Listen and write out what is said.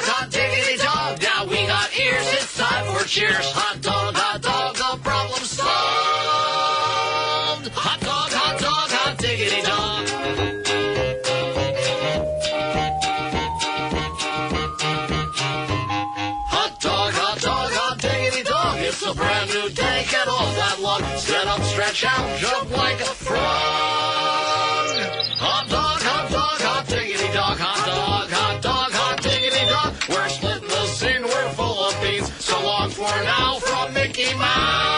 hot diggity dog. Now we got ears, it's time for cheers. Hot dog, the problem solved. Hot diggity dog. Hot diggity dog. It's a brand new day, get off that log. Stand up, stretch out, jump like a frog. Hot diggity dog. Hot diggity dog. We're splitting the scene, we're full of beans. So long for now from Mickey Mouse.